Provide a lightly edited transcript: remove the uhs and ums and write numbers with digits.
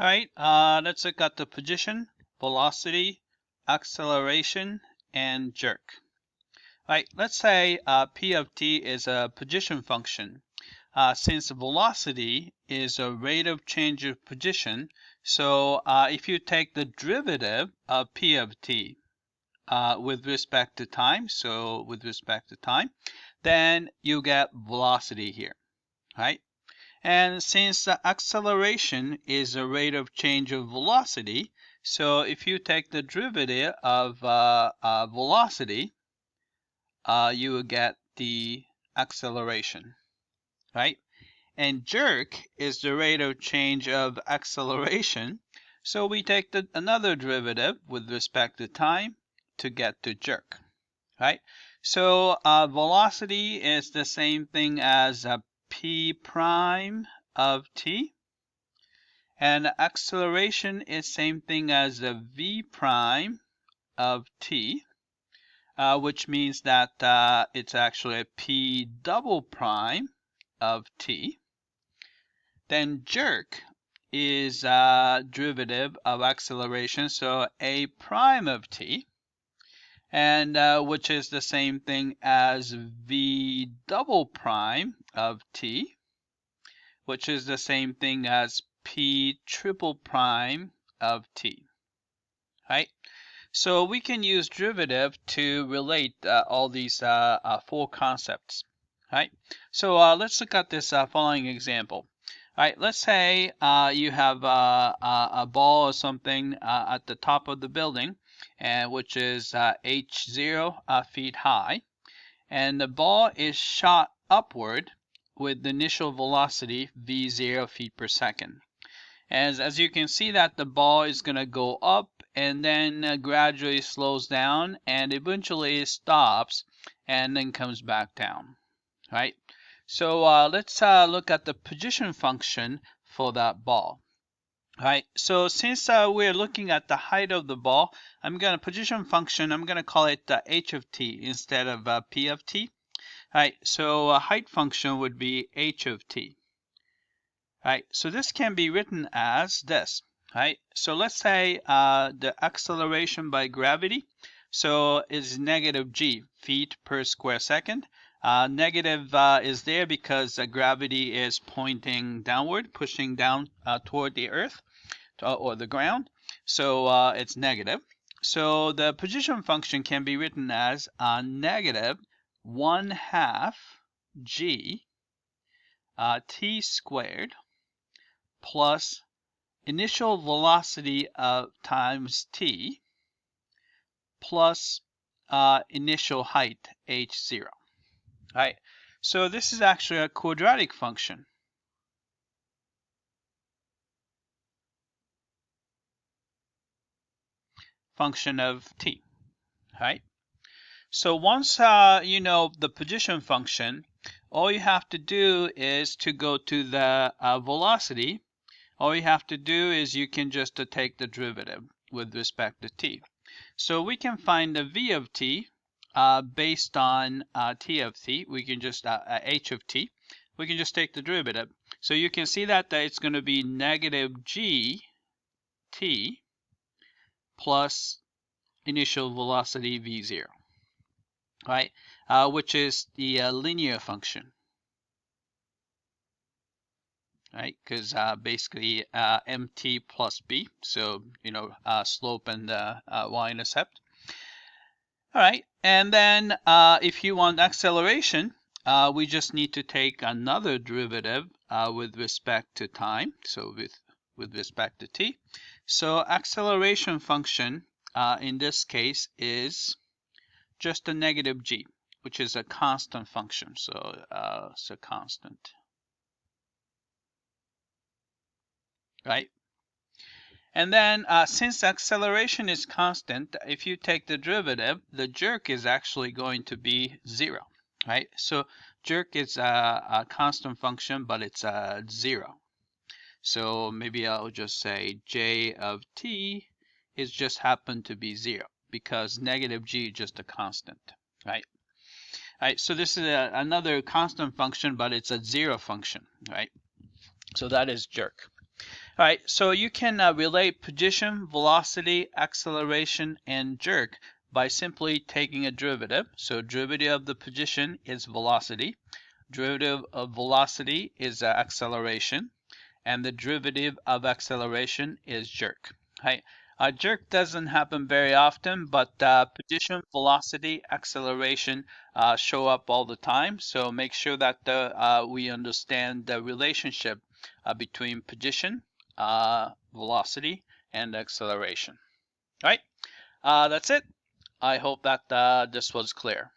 All right, let's look at the position, velocity, acceleration, and jerk. All right, let's say P of t is a position function. Since velocity is a rate of change of position, so if you take the derivative of P of t with respect to time, then you get velocity here, right? And since the acceleration is a rate of change of velocity, so if you take the derivative of velocity, you will get the acceleration, right? And jerk is the rate of change of acceleration, so we take another derivative with respect to time to get to jerk, right? So velocity is the same thing as p prime of t, and acceleration is same thing as the v prime of t, which means that it's actually a p double prime of t. Then jerk is derivative of acceleration, so a prime of t, and which is the same thing as v double prime of t, which is the same thing as p triple prime of t, right? So we can use derivative to relate all these four concepts, right? So let's look at this following example. All right, let's say you have a ball or something at the top of the building, which is h0 feet high, and the ball is shot upward with the initial velocity v0 feet per second. As you can see that the ball is going to go up and then gradually slows down and eventually stops and then comes back down, right? So let's look at the position function for that ball. All right, so since we're looking at the height of the ball, I'm going to position function, I'm going to call it h of t instead of p of t. All right, so height function would be h of t. All right, so this can be written as this. All right, so let's say the acceleration by gravity, so is negative g, feet per square second. Negative is there because gravity is pointing downward, pushing down toward the earth or the ground. So it's negative. So the position function can be written as negative 1/2 g t squared plus initial velocity times t plus initial height h0. Right, so this is actually a quadratic function. Function of t, right? So once you know the position function, all you have to do is to go to the velocity. All you have to do is you can just take the derivative with respect to t. So we can find the v of t based on t of t. We can just h of t. We can just take the derivative. So you can see that it's going to be negative g t plus initial velocity v0, right? Which is the linear function, right? Because basically mt plus b, so slope and y-intercept. All right, and then if you want acceleration, we just need to take another derivative with respect to time, so with respect to t. So acceleration function in this case is just a negative g, which is a constant function, so it's a constant, right? And then since acceleration is constant, if you take the derivative, the jerk is actually going to be 0, right? So jerk is a constant function, but it's 0. So maybe I'll just say j of t is just happen to be 0 because negative g is just a constant, right? All right, so this is another constant function, but it's a 0 function, right? So that is jerk. All right, so you can relate position, velocity, acceleration, and jerk by simply taking a derivative. So derivative of the position is velocity, derivative of velocity is acceleration, and the derivative of acceleration is jerk. Right? Jerk doesn't happen very often, but position, velocity, acceleration show up all the time. So make sure that we understand the relationship between position, velocity, and acceleration. All right, that's it. I hope that this was clear.